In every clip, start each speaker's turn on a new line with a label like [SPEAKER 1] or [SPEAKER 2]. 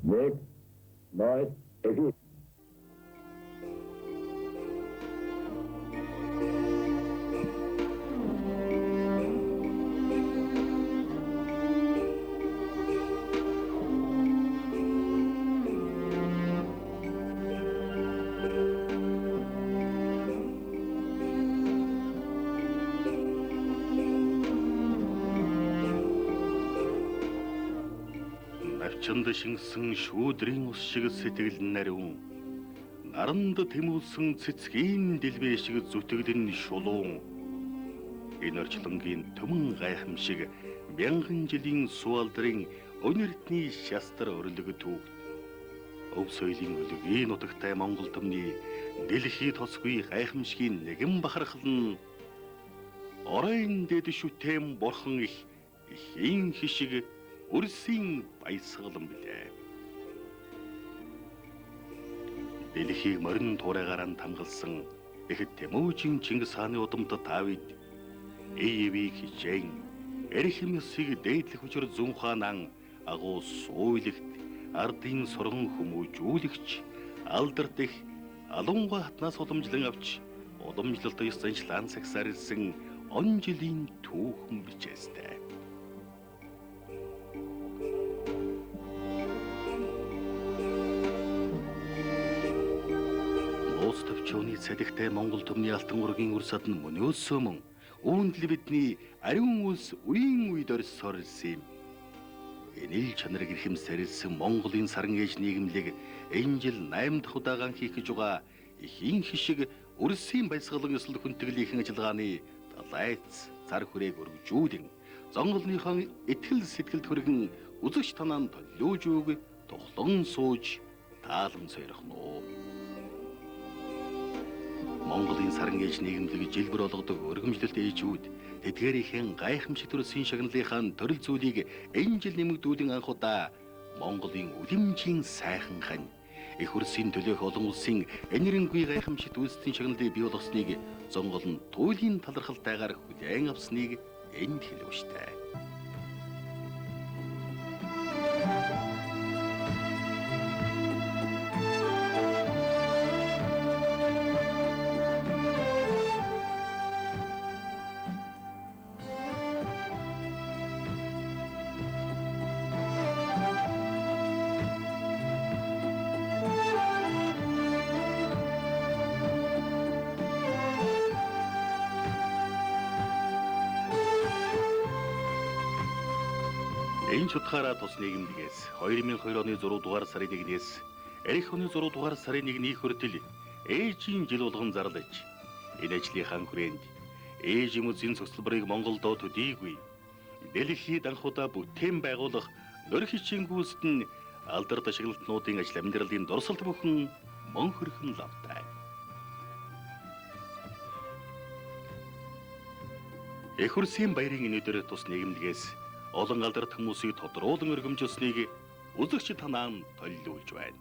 [SPEAKER 1] Нэг, ной, эфир.
[SPEAKER 2] Навчанд шингэсэн шүүдрийн ус шиг сэтгэл нариун, наранд тэмүүлсэн цэцгийн дэлбээ шиг зүтгэлэн шулуун. Энэ орчлонгийн төмөн гайхамшиг мянган жилийн суалдрын өнөртний шастар өрлөг түүх. Өв соёлын өлөгийн нутагтай Монгол төмний дэлхий тосгүй гайхамшигын нэгэн бахархал нь оройн дэд шүтэм бурхан их хийн хишиг Үрсийн баясгалан билээ. Дэлхийг морин туурайгаар тамгалсан ихэд Тэмүүжин Чингис хааны удамтад Давид Эевийг хичээн Эрхэмсийг дээдлэх хүчээр зүүн хаанан агуу сууйлагт ардын сурган хүмүүжүүлэгч алдарт их алунга хатнаас уламжлан авч уламжлалт ёс заншлаан сагсаар ирсэн он жилийн түүхэн бичээстэй. Төвчөөний цалигтай Монгол төмний алтан ургийн урсад нь мөнөөсөө мөн үүнд л бидний ариун үлс үеийн үед орсоор ирсэн юм. Энэл чанарыг эрхэмсээр ирсэн Монголын саран ээж нийгэмлэг энэ жил 8 дахь удаагаан хийх гэж байгаа ихийн хишиг Үрсийн баясгалан ёслол хүндэтгэлийнхэн ажиллагааны далайц цар хүрээг өргөжүүлэн зонголныхон итгэл сэтгэлд хүргэн үзэгч танаа толиуж үг тухлан сууж таалан сойрох нөө. Монголын саран ээж нийгэмлэг жилбэр болгодог өргөмжлөлт ээжүүд тэдгээрийнхэн гайхамшиг төрөсийн шагналынхаа төрөл зүйлийг энэ жил нэмэгдүүлэн анх удаа Монголын үлэмжийн сайхан хань их Үрсийн төлөөх олон улсын энэрэнгүй гайхамшигт үйлсийн шагналыг бий болгосныг зонгол нь туйлын талархалтайгаар хүлээн авсныг энд хэлв штэ. Энэ чухаараа тус нийгэмлэгээс 2002 оны 6 дугаар сарын 1-ээс эх оны 6 дугаар сарын 1-ний хүртэл ээжийн жил болгон зарлаж энэ ажлынхаа хүрээнд ээж хүмүүсийн цогцлборыг Монголд төдийгүй дэлхийд анх удаа бүтээн байгуулах нөр хичээн гүйцэд нь алдарт ашиглалтнуудын ажил амьдралын дурсалт бүхэн мөн хөрхөн лавтай. Эх Үрсийн баярын өнөөдөр тус нийгэмлэгээс олон алдарт хүмүүсийг тодруулан өргөмжлсныг үзэгч танаа толиулж байна.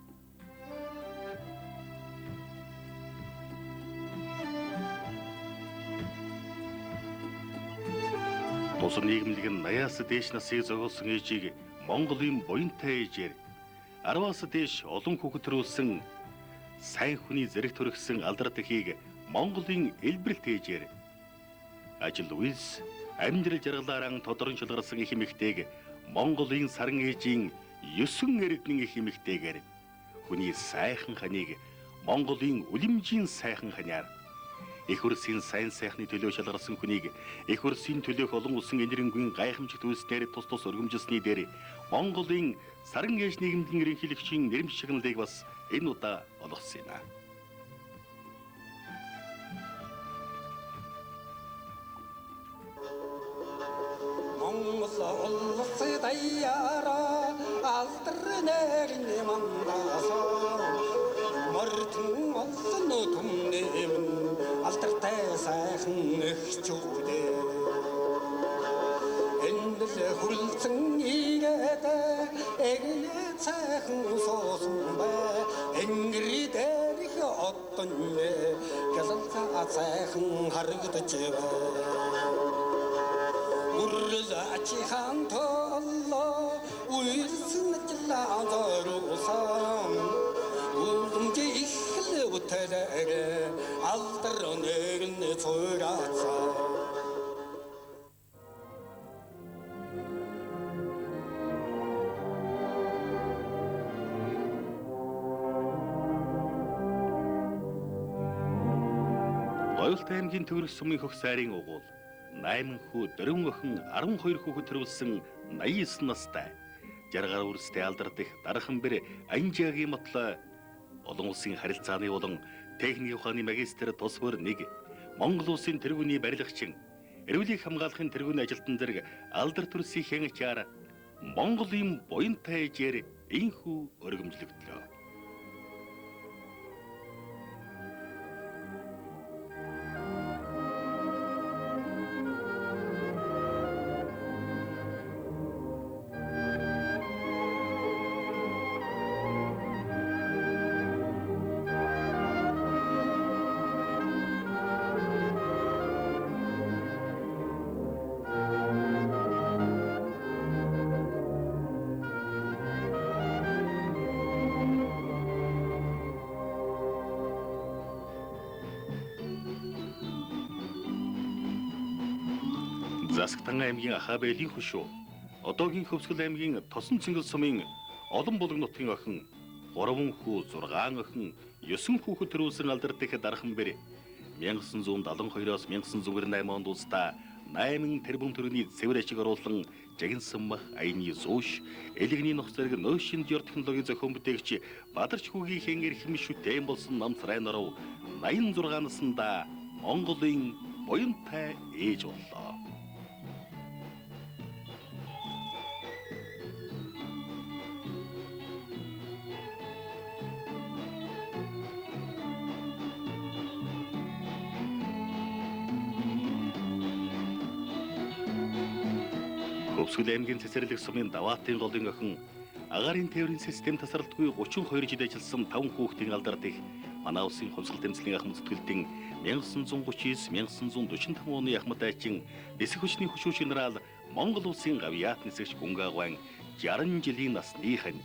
[SPEAKER 2] Тус нийгэмлэг нь 80-аас дээш насыг зохиолсон ээжийг Монголын буянтай ээжээр 10-аас дээш олон хүүхэд төрүүлсэн сайн хүний зэрэг төрөгсөн алдарт эхийг Монголын элбэрэлт ээжээр ажил үйлс амьдрал жаргалаараа тодорон шулгарсан их эмэгтэйг Монголын саран ээжийн 9 эрдэнэ их эмэгтэйгээр хүний сайхан ханыг Монголын үлэмжийн сайхан ханиар Эх Үрсийн сайн сайхны төлөө шалгарсан хүнийг Эх Үрсийн төлөөх олон улсын энэрэнгүй гайхамшигт үйлснээр тус өргөмжилсний дээр Монголын саран ээж нийгэмлэгийн ерөнхийлөгчийн нэрмж шагналыг бас энэ удаа олгосон юм.
[SPEAKER 3] Улсын даяараа алдар нэрний мандасаа мордон олсон түмнэм алдартай сайхан эхчүүдээ энд л хүлцэн игээд эгнэ сайхан суусан бай энгри дээрх оттон гэлцаа сайхан харагдаж Urza achihan tolo, uysun арлаа зоруусан үлэмж ихлэ утараг алдар нэгэн цураацаа
[SPEAKER 2] Оёлт аймгийн Төвөрөх сумын хөх сайрын угуул 8 хүү 4 охин 12 хүүхэд төрүүлсэн 89 настай 60 гаруй үрстэй алдардаг дархан бэр Анжиагийн мотлоо олон улсын харилцааны болон техникийн ухааны магистр тус бүр 1 Монгол улсын тэргүүний барилгачин эрүүлийг хамгаалахын тэргүүний ажилтан зэрэг алдар төрсийн хянчаар Монголын буянтай ээжээр энхүү өргөмжлөгдлөө. Засагтан аймгийн Ахабэлийн хөшөө, одоогийн Хөвсгөл аймгийн Тосон Цэнгэл сумын олон булаг нутгийн охин, 3 хүү, 6 охин, 9 хүүхэд төрүүлсэн алдардаг дархан бэр 1972-оос 1998 онд улсдаа 8 тэрбум төгрөгийн цэвэр ачиг оруулан жагинсан мах аяны зөөш, элэгний нөх зэрэг нөөшин диор технологийн зохион бүтээгч Бадарч хүүгийн хэнгэр хэм шүтэн болсон намцрай норов 86 наснда Монголын буянтай ээж боллоо. Хөвсгөл аймгийн цэцэрлэг сумын Даваатын голын охин агарын тээврийн систем тасралтгүй 32 жил ажилласан 5 хүүхдийн алдардаг манай улсын хувьсгал тэмцлийн ахмад зүтгэлтэн 1939-1945 оны ахмад айчин нисэх хүчний хөшүүч генерал Монгол улсын гавьяат нисгч Гүнгагван 60 жилийн насны хань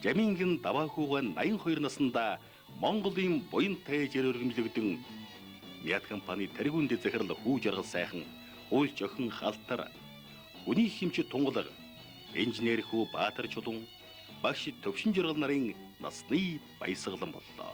[SPEAKER 2] Жамингэн Даваахууган 82 наснда Монголын буянтай ээжээр өргөмжлөгдөн Мяд компани тэргүүнд захирал хүү жаргал сайхан хуульч охин халтар Үний хэмжээ тунгалаг, инженер хүү Баатар чулуун, багш төвшин жиргал нарын насны баясгалан боллоо.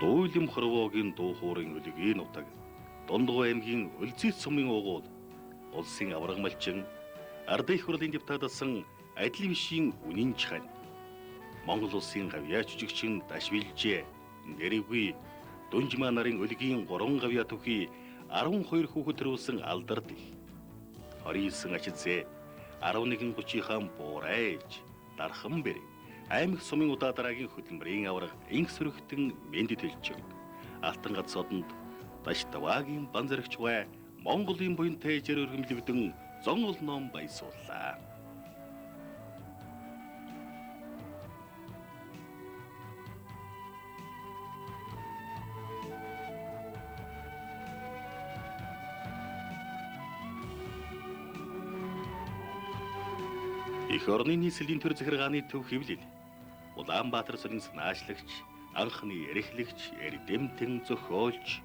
[SPEAKER 2] Дуулим хорвоогийн дуу хуурын өлөгийн нутаг, Дундгой аймгийн Үлзийт сумын угуул, улсын авраг малчин, ардын их хурлын депутатсан Адил бишийн үнэн чхань, Монгол улсын гавьяа жүжигчин Дашвилжээ, Нэрэггүй, Дүнжмаа нарын өлөгийн 3 гавьяа төхий 12 хүүхэд төрүүлсэн алдардаг. 29 ачидзээ, 11:30 хаан буурайж, дархан бэр. Аймаг сумын удаа дараагийн хөдөлмөрийн авраг инх сөрөгтөн мэндэд хэлжэв. Алтан гац содонд Даштаваагийн бан зэрэгч бай Монголын буянтай ээжээр өргөмжлөгдөн зонгол ном баясууллаа. Их орны нийслэлийн төр захиргааны төв хэвлэл Улаанбаатар сулын санаачлагч, анхны эрхлэгч, эрдэмтэн зохиолч,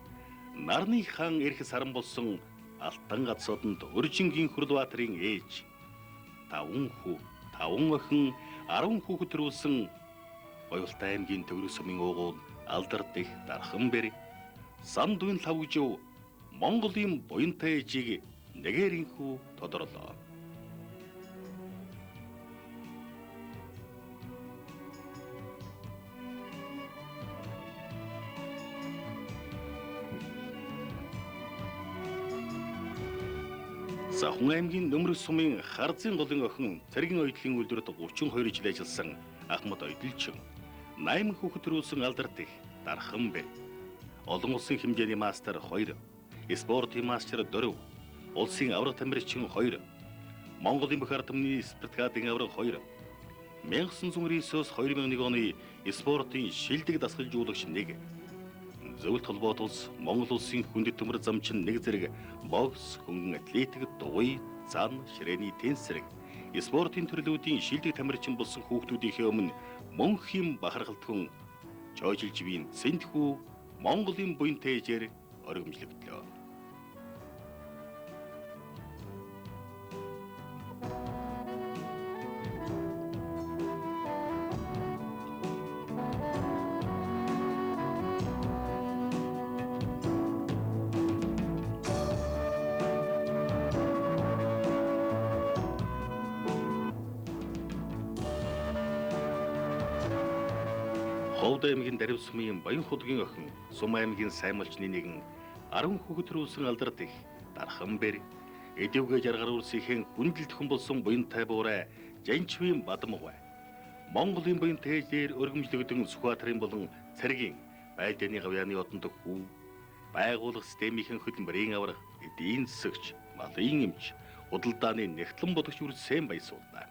[SPEAKER 2] нарны хаан эрх саран болсон Алтан гац содонд Өржингийн Хүрлбаатарын ээж 5 хүү, 5 охин, 10 хүүхэд төрүүлсэн Оёлт аймгийн Төвөрөх сумын угуул алдардаг дархан бэр Сандуын лавгжив Монголын буянтай ээжийг нэгээрийнхүү тодорлоо. Сахун аймгийн Нөмрөх сумын Харзын голын охин цэргийн ойдлын үйлдвэрт 32 жил ажилласан Ахмад Ойдлчин 8 хүүхэд төрүүлсэн алдардаг дархан бэр. Олон улсын хэмжээний мастер 2, спортын мастер 4, улсын аврах тамирчин 2, Монголын бүх ард түмний спартакиадын авраг 2, 1999-өөс 2001 оны спортын шилдэг дасгалжуулагч 1, Зөвлөлт холбоот улс Монгол улсын хүндэт төмөр замчин 1 зэрэг бокс, хөнгөн атлетик, дугуй, зан, ширээний теннис зэрэг спортын төрлүүдийн шилдэг тамирчин болсон хүүхдүүдийнхээ өмнө мөнхийн бахархалтхан Жойжилжвийн Сэнтхүү Монголын буянтай ээжээр оргимжлогдлоо. Ховд аймгийн Дарив сумын Баян худгийн охин Сум аймгийн Саймалчны нэгэн 10 хүүхэд төрүүлсэн алдарт их Дарханбэр эдвгээ жаргар үрсийн хүндэлтхэн болсон буянтай буурай Жанчвийн Бадамгай Монголын буянтай ээжээр өргөмжлөгдөн Сүхбаатарын болон Цэргийн Байлдааны гавьяаны одонд хүү байгуулах системийн хөдөлмөрийн аврах эдийн засагч малын эмч худалдааны нэгтлэн бодогч үрсэн баясуулна.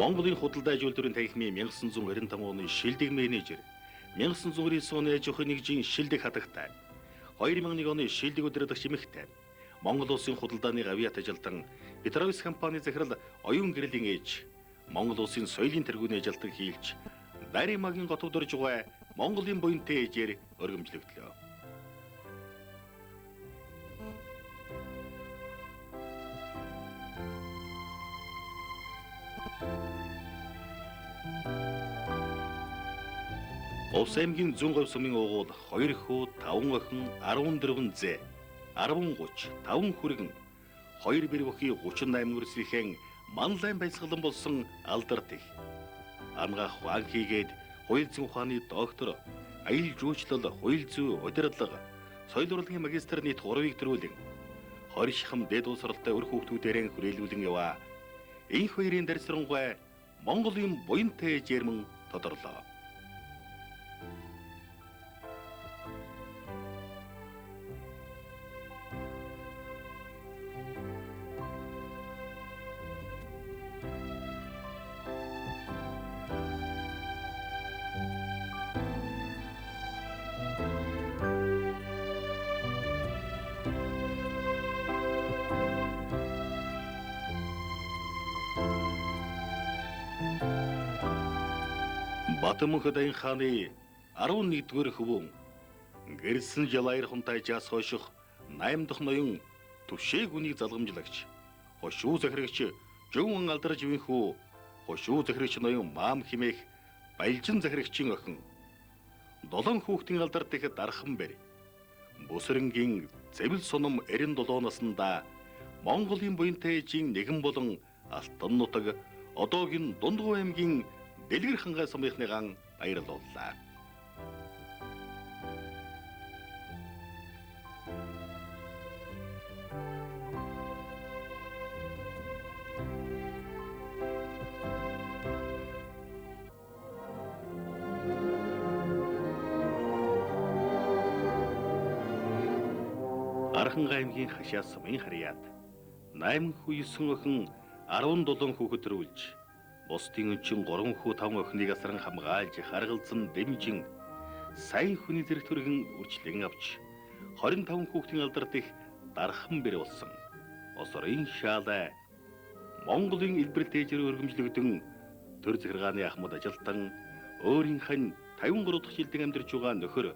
[SPEAKER 2] Монголын худалдаа үйлдвэрийн танхимын 1925 оны шилдэг менежер, 1999 оны аж ахуйн нэгжийн шилдэг хатагтай, 2001 оны шилдэг удирдагч эмэгтэй, Монгол улсын худалдааны гавьяат ажилтан, Петровс компани захирал оюун гэрлийн ээж, Монгол улсын соёлын тэргүүний ажилтан хийлж, Даримагийн готов дорж байгаа Монголын буянтай ээжээр өргөмжлөгдлөө. Увс аймгийн Зүүн говь сумын уугуул 2 хүү 5 охин 14 зэ 10-30 5 хүргэн 2 бэр бүхий 38 өрсөхийн манлайн баясгалан болсон алдарт их ангаах ван хийгээд хууль зүйн ухааны доктор аялал жуулчлал хууль зүй удирдлага соёл урлагийн магистр нийт 3-ыг төрүүлэн 20 шахам дэд улс оролтой өр хүүхдүүдээрээ хүрээлүүлэн яваа. Энх хоёрын дарсрангуй Монголын буянтай ээжээр мөн тодорлоо. Батмөнх дайн хааны 11-р хөвөн гэрсэн жалаяр хунтай жаас хойших 8 дахь ноён түшээг үнийг залгамжлагч хошуу захирагч Жөвөн алдарж ивэнхүү хошуу захирагч ноён маам химээх баялжин захирагчийн охин 7 хүүхдийн алдарт их Дарханбэр Бүсрэнгийн Зэвэл суном 97 наснда Монголын буянтай ээжийн нэгэн болон Алтан нутаг одоогийн Дундгуй аймгийн Дэлгэр хангай сумынхныгаан баярлууллаа. Архангай аймгийн Хашаа сумын харьяат 8 хүү 9 охин 17 хүүхэд төрүүлж бусдын өнчин 3 хүү 5 охиныг асран хамгаалж харгалзан дэмжин сайн хүний зэрэг төргөн үрчлэн авч 25 хүүхдийн алдарт их Дарханбэр болсон. Осрын шаалай Монголын элбэрэлт ээжээр өргөмжлөгдөн төр захиргааны ахмад ажилтан өөрийнх нь 53 дахь жилдээ амьдарч байгаа нөхөр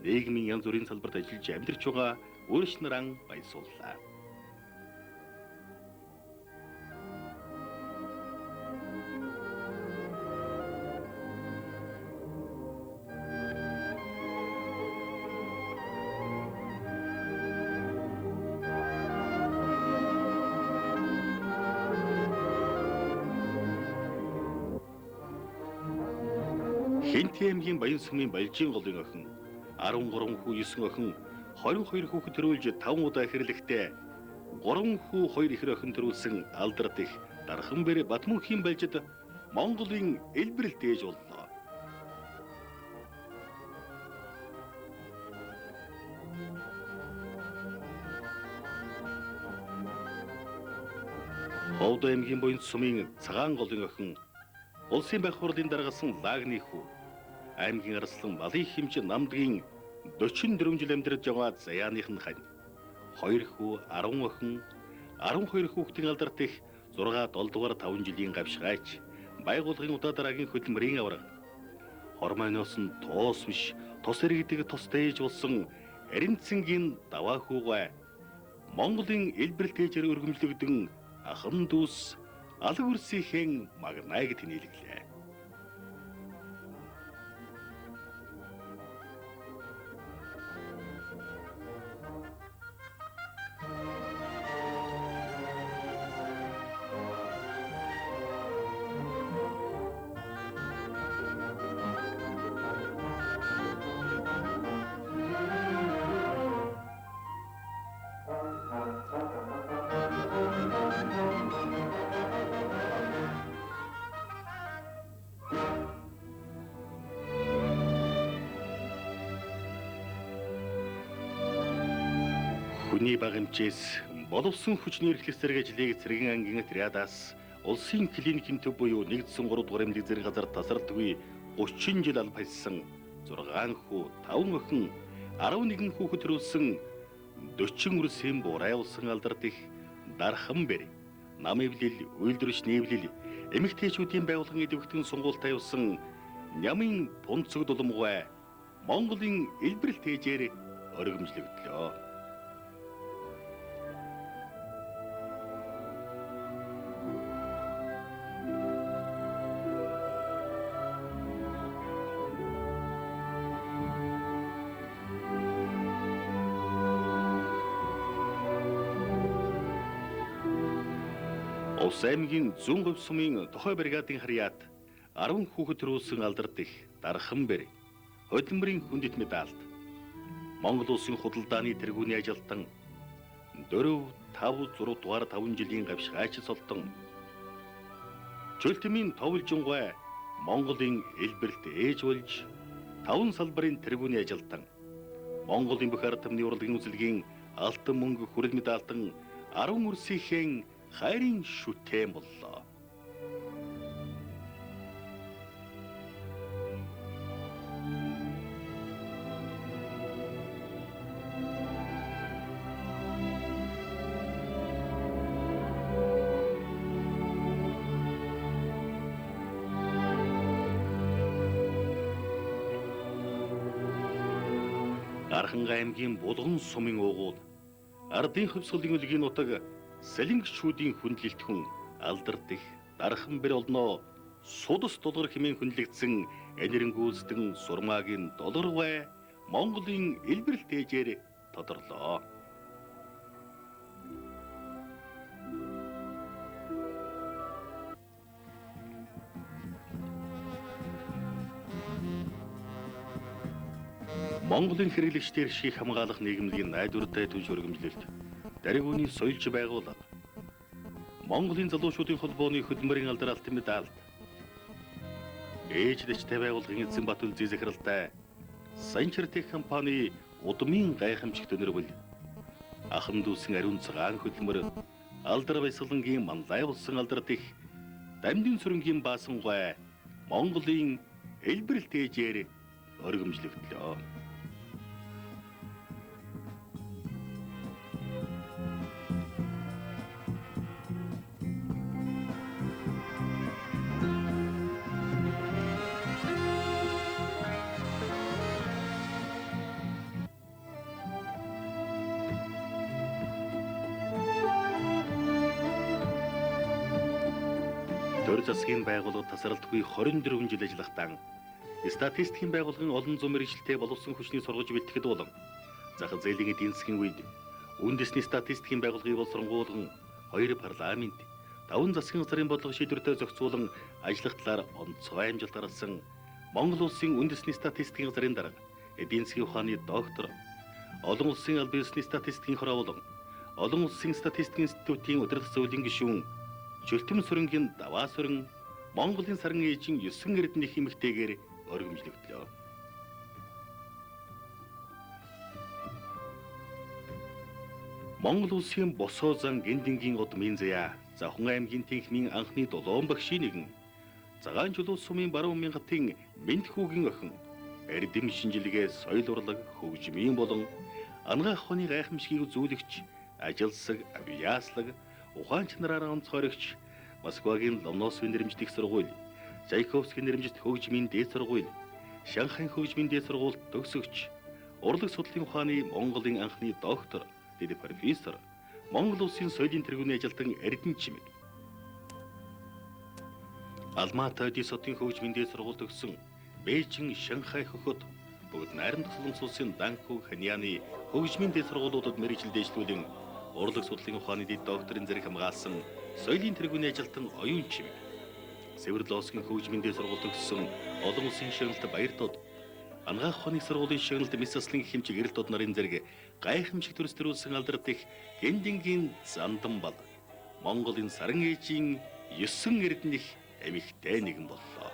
[SPEAKER 2] нийгмийн янз бүрийн салбарт ажиллаж амьдарч байгаа өөрч наран баясууллаа. Хинти аймгийн Баян сүмийн Балжийн голын охин 13 хүү 9 охин 22 хүүхэд төрүүлж 5 удаа хэрлэхдээ 3 хүү 2 ихэр охин төрүүлсэн алдарт их Дарханбэр Батмөнхийн Балжид Монголын элбэрэлт ээж боллоо. Ховд аймгийн Баян сүмийн Цагаан голын охин улсын байх хурлын даргасан Лагны хүү аймгийн арслан Малын хэмж намдгийн 44 жил амьдарч байгаа Заяаных нь хань 2 хүү 10 охин 12 хүүхдийн алдарт их 6 7 дугаар 5 жилийн гавшгайч байгуулгын удаа дараагийн хөдөлмөрийн авраг хормойноос нь тоос биш тус иргэдэг тустай ээж болсон Эренцэнгийн даваа хүүгээ Монголын элбэрэлт ээжээр өргөмжлөгдөн ахан дүүс алг үрсийнхэн магнайг тэнэлгэлээ. Хүний багамчээс боловсон хүчний эрхлэл зэрэг ажлыг Цэргийн ангийн отрядаас улсын клиникийн төв буюу нэгдсэн 3 дугаар эмнэлэг зэрэг газар тасралтгүй 30 жил алба хэлсэн 6 хүү 5 охин 11 хүүхэд төрүүлсэн 40 үрсийн бурай улсын алдарт их Дарханбэр нам эвлэл үйлдвэрч нэвлэл эмэгтэйчүүдийн байгууллагын идэвхтэн сунгуультай явсан Нямын Пунцэг дулмгай Монголын элбэрэлт ээжээр өргөмжлөгдлөө. Улс аймгийн зүүн говь сумын Тохой бригадын харьяат 10 хүүхэд төрүүлсэн алдарт их Дарханбэр хөдөлмөрийн хүндэт медальт Монгол улсын худалдааны тэргүүний ажилтан 4 5 6 дугаар 5 жилийн гавшгайч солтон Чөлтмийн товлжингой Монголын элбэрэлт ээж болж 5 салбарын тэргүүний ажилтан Монголын бүх ард түмний урлагийн үзэлгийн алтан мөнгө хүрэл медальтан 10 үрсийнхэн хайрын шүтэн боллоо. Дархан аймгийн Булган сумын уугуул ардын хөвсгөлийн үлгийн нутаг Салингчүүдийн хүндлэлт хүн алдарт их Дарханбэр олноо судас долгор хэмээн хүндлэгдсэн энэрэнгүүлсдэн сурмаагийн долгорвай Монголын элбэрэлт ээжээр тодорлоо. Монголын хэрэглэгчдийн эрхийг хамгаалах нийгмийн найдвартай түнш өргөмжлөлт Даригууны соёлж байгууллага Монголын залуучуудын холбооны хөдөлмөрийн алдар алтан медальт ээж дэжтэй байгууллагын эзэн Батүлзий захиралтай Санчир тех компани удмын гайхамшигт өнөрвөл ахан дүүсэн ариун цагаан хөдөлмөр алдар баясгалангийн манлай болсон алдарт их Дамдын сүрэнгийн баасангой Монголын элбэрэлт ээжээр өргөмжлөгдлөө. Төр засгийн байгууллага тасралтгүй 24 жил ажиллахдаа статистикийн байгууллагын олон зуун мэргэжилтэй боловсон хүчний сургаж бэлтгэхэд болон зах зээлийн эдийн засгийн үед үндэсний статистикийн байгууллагыг боловсронгуулган 2 парламент 5 засгийн газрын бодлого шийдвэртэй зохицуулан ажиллах талаар онцгой амжилт гаргасан Монгол улсын үндэсний статистикийн газрын дарга, эдийн засгийн ухааны доктор, олон улсын албан ёсны статистикийн хороо болон олон улсын статистикийн институтын удирдах зөвлөлийн гишүүн Чөлтөм сүрэнгийн даваа сүрэн Монголын саран ээжийн 9 эрдэнэх эмэгтэйгээр өргөмжлөгдлөө. Монгол улсын босоо зан Гиндингийн удмын заяа Завхан аймгийн Тэнхмийн анхны долоон багшийн нэгэн Цагаан чулуу сумын баруун мянгатын Мэндхүүгийн охин эрдэм шинжилгээ соёл урлаг хөгжмийн болон анагаах ухааны гайхамшигыг үзүүлэгч ажилсаг авиаслаг ухаан чанараараа онцгойрогч Москвагийн Ломносовын нэрэмжлэх сургууль, Чайковскийн нэрэмжит хөгжмийн дээд сургууль, Шанхайн хөгжмийн дээд сургуульд төгсөгч, урлаг судлалын ухааны Монголын анхны доктор, дэд профессор, Монгол улсын соёлын тэргүүний ажилтан эрдэнэ чимэг. Алмата Дисотын хөгжмийн дээд сургууль төгссөн Бээжин, Шанхай хөхөд бүгд найрамдах Солонгос улсын Данку, Ханьяны хөгжмийн дээд сургуулиудад мэргэжил дэвшлүүлэн урлаг судлалын ухааны дэд докторийн зэрэг хамгаалсан соёлын тэргүүний ажилтан оюун чимэг. Севердловскийн хөгжмийн дээд сургууль төгссөн олон улсын шагналт Баяртод, анагаах ухааны сургуулийн шагналт Мисаслан хэмжиг эрэлтод нарын зэрэг гайхамшиг төрс төрүүлсэн алдарт их Гиндингийн Занданбал Монголын саран ээжийн 9 эрдэнэх эмэгтэй нэгэн боллоо.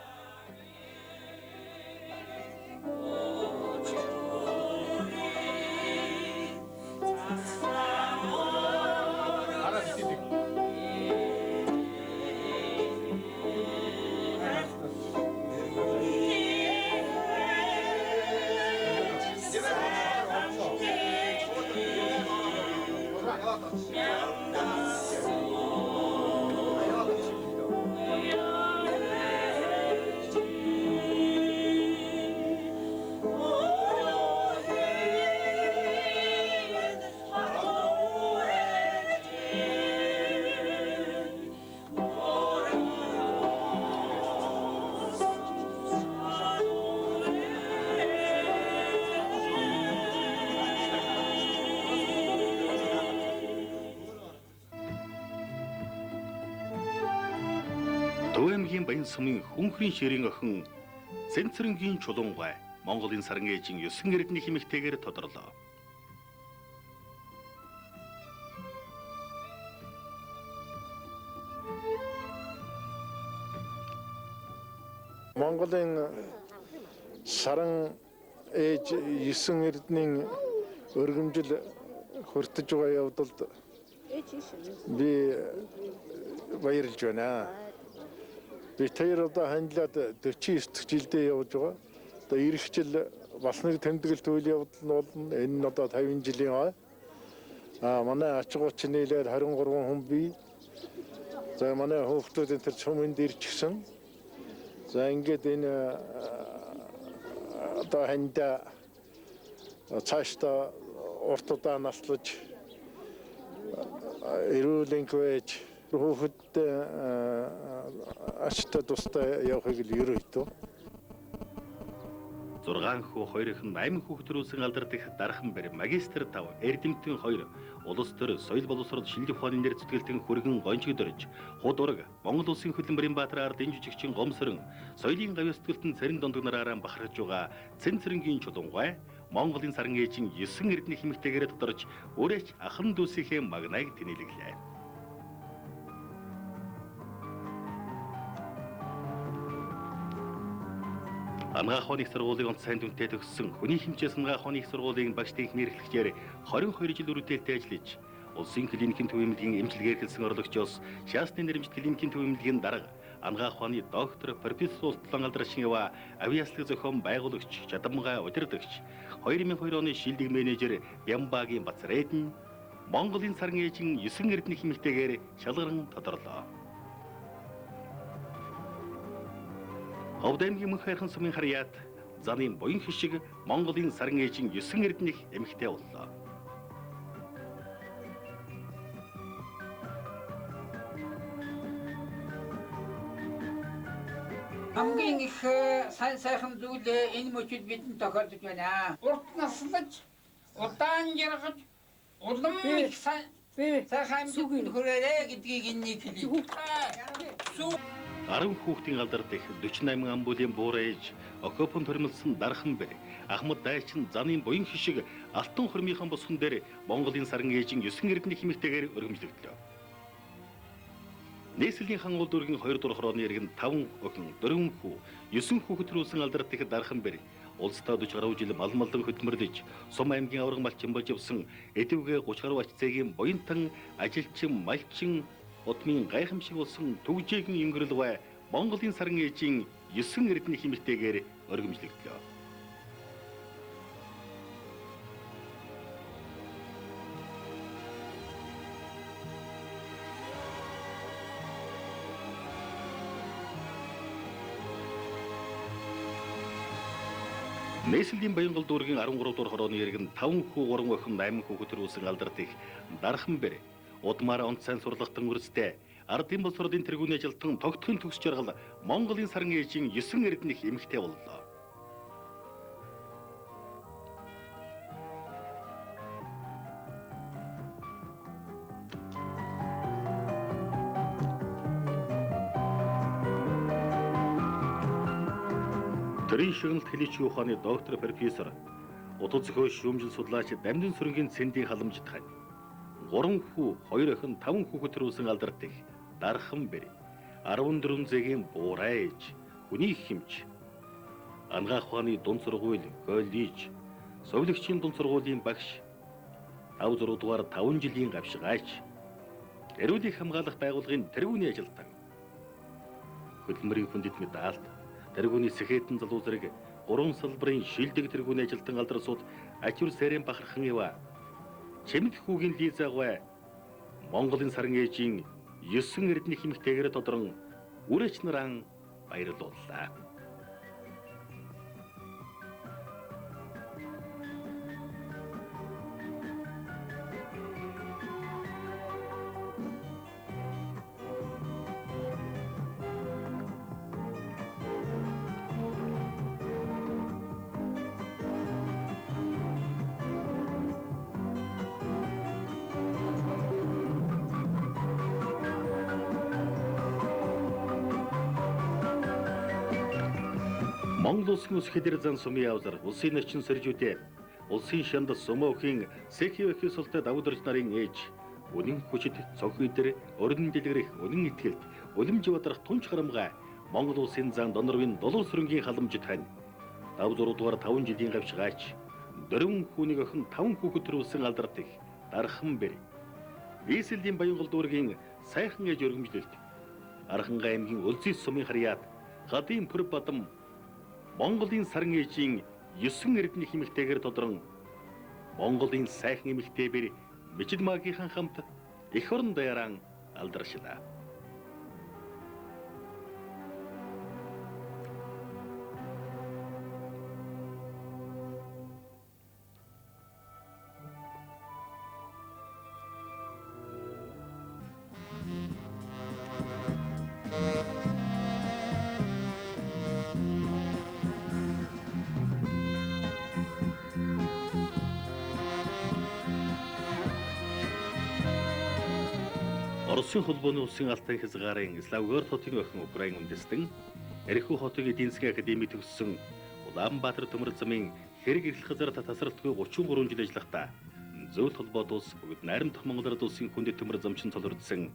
[SPEAKER 2] Төвөмгийн Баян сумын Хүнхрийн ширийн охин Цэнцэрэнгийн Чулуунгай Монголын саран ээжийн 9 эрдэнэх эмэгтэйгээр тодорлоо.
[SPEAKER 4] Монголын саран ээж 9 эрдэнийн өргөмжил хүртэж байгаа явдалд би баярлж байна. Би тэр одоо хандлаад 49 жилдээ явж байгаа. Одоо ирэх жил бас нэг тэмдэглэлт үйл явдал нь болно. Энэ нь одоо 50 жилийн ой. Манай ач холбогч нийлээд 23 хүн бий. За манай хүүхдүүдийн тэр цөмөнд ирчихсэн. За ингээд энэ одоо хандаа цаашдаа урт удаа наслаж эрүүлэнх байж хүүхдтэй ашигтай тустай явахыг л ерөөхдөө
[SPEAKER 2] 6 хүү 2 хэн 8 хүүхэд төрүүлсэн алдарт их дархан бэр магистр 5 эрдэмтэн 2 улс төр соёл боловсрол шинжлэх ухааны нэр зүтгэлтэн хүргэн гончигдорж худ ураг Монгол улсын хөлбөмбөрийн баатар ардын жижигчин гомсорон соёлын гавь сэтгэлтэн царин дондог нараараа бахархаж байгаа Цэнцэрэнгийн Чулуунгай Монголын саран ээжийн 9 эрдэнэх эмэгтэйгээр тодорч өөрөөч ахан дүүсийнхээ магнайг тэнэлгэлээ. Анагаах ухааны сургуулийн онц сайн дүнтэй төгссөн хүний хэмжээс анагаах ухааны сургуулийн багшдын мэргэжлэгчээр 22 жил үргэлжлүүлэлттэй ажиллаж улсын клиникийн төв эмнэлгийн эмчилгээ эрхэлсэн орлогчоос шаасны нэрэмжит клиникийн төв эмнэлгийн дарга анагаах ухааны доктор профессор Ултлан Алдрашинова авиаслаг зохион байгуулагч Чадамгай удирдагч 2002 оны шилдэг менежер Бямбагийн Бацрээдэн Монголын саран ээжийн 9 эрдэнэх эмэгтэйгээр шалгаран тодорлоо. Ховдаймгийн мөнх хайрхан сумын харьяат заны буян хишиг Монголын саран ээжийн 9 эрдэнэх эмэгтэй боллоо.
[SPEAKER 5] Хамгийн их сайн сайхан зүйл энэ мөчид бидэнд тохиолдож байна. Урт наслаж, удаан жаргаж, улам их сайхан амьд хүрээрэ гэдгийг энэ хэлье.
[SPEAKER 2] 10 хүүхдийн алдарт их 48 амбулын буурайж, окопон төрмөлсөн дархан бэр, Ахмад дайчин заны буян хишиг алтан хормынхан босгон дээр Монголын саран ээжийн 9 эрдэнэ хэмэгтэйгээр өргөмжлөгдлөө. Нийслэлийн хан улд өргөн 2 дугаар хорооны иргэн 5 охин, 4 хүү, 9 хүүхэд төрүүлсэн алдарт их дархан бэр, улсдаа 40 гаруй жил мал малдан хөдөлмөрлөж, Сум аймгийн авраг малчин болж явсан эдвгээ 30 гаруй ач цэгийн буянтан, ажилчин, малчин, удмын гайхамшиг болсон төгжээгэн өнгөрөл бай Монголын саран ээжийн 9 эрдэнэ хэмэгтэйгээр өргөмжлөгдлөө. Нийслэлийн Баянгол дүүргийн 13 дугаар хорооны иргэн 5 хүү 3 охин 8 хүүхэд төрүүлсэн алдарт их дархан бэр удмаараа онц сайн сурлагтан үрстэй ардын боловсролын тэргүүний ажилтан тогтхон төгс жаргал Монголын саран ээжийн 9 эрдэнэ эмэгтэй боллоо. Төрийн шагналт хэлийчийн ухааны доктор профессор утга зохиол шүүмжил судлаач Дамжин сүрэнгийн цэндийн халамжид хань 3 хүү 2 охин 5 хүүхэд төрүүлсэн алдарт их дархан бэр 14 зэгийн буурайж хүний хэмж ангаах ухааны дунд сургууль коллеж совилогчийн дунд сургуулийн багш 5 дугаар 5 жилийн гавшгаач эрүүл их хамгаалах байгууллагын тэргүүний ажилтан хөдөлмөрийн хүндэт медальт тэргүүний сэхэтэн залуу зэрэг 3 салбарын шилдэг тэргүүний ажилтан алдарсууд ачуур сэрэн бахархан ява чимд хүүгийн лизагвай Монголын саран ээжийн 9 эрдэнэ хэмэгтэйгээр тодрон үрэж наран баярлууллаа. Монгол улсын ус хэдэр зан сумын явзар улсын начин сэржүүдээ улсын шанд сумоохийн Сэхивэхи султай давдэрч нарын ээж үнэн хүчит цонхны дээр өрнөн дэлгэрэх үнэн итгэлд улимж бадрах тунч харамгай Монгол улсын зан донорвын долоо сүрэнгийн халамжид хань 5 дугаар 5 жилийн гавшгаач 4 хүүнийг охин 5 хүүхэд төрүүлсэн алдарт их дархан бэр Нийслэлийн Баянгол дүүргийн сайхан ээж өргөмжлөлт Архангай аймгийн Улзис сумын харьяат гадын пүр бадам Монголын саран ээжийн 9 эрдэнэ хэмэгтэйгээр тодрон Монголын сайхан эмэгтэй бэр Мичид Магийнхан хамт эх орон даяаран алдаршилаа. Оросын холбооны улсын алтай хязгаарын Славгород хотын охин Украин үндэстэн Эрхүү хотын эдийн засгийн академи төгссөн Улаанбаатар төмөр замын хэрэг эрхлэх газар тасралтгүй 33 жил ажиллахдаа зөвлөлт холбоот улс бүгд найрамдах Монгол улсын хүндэт төмөр замчин цолордсон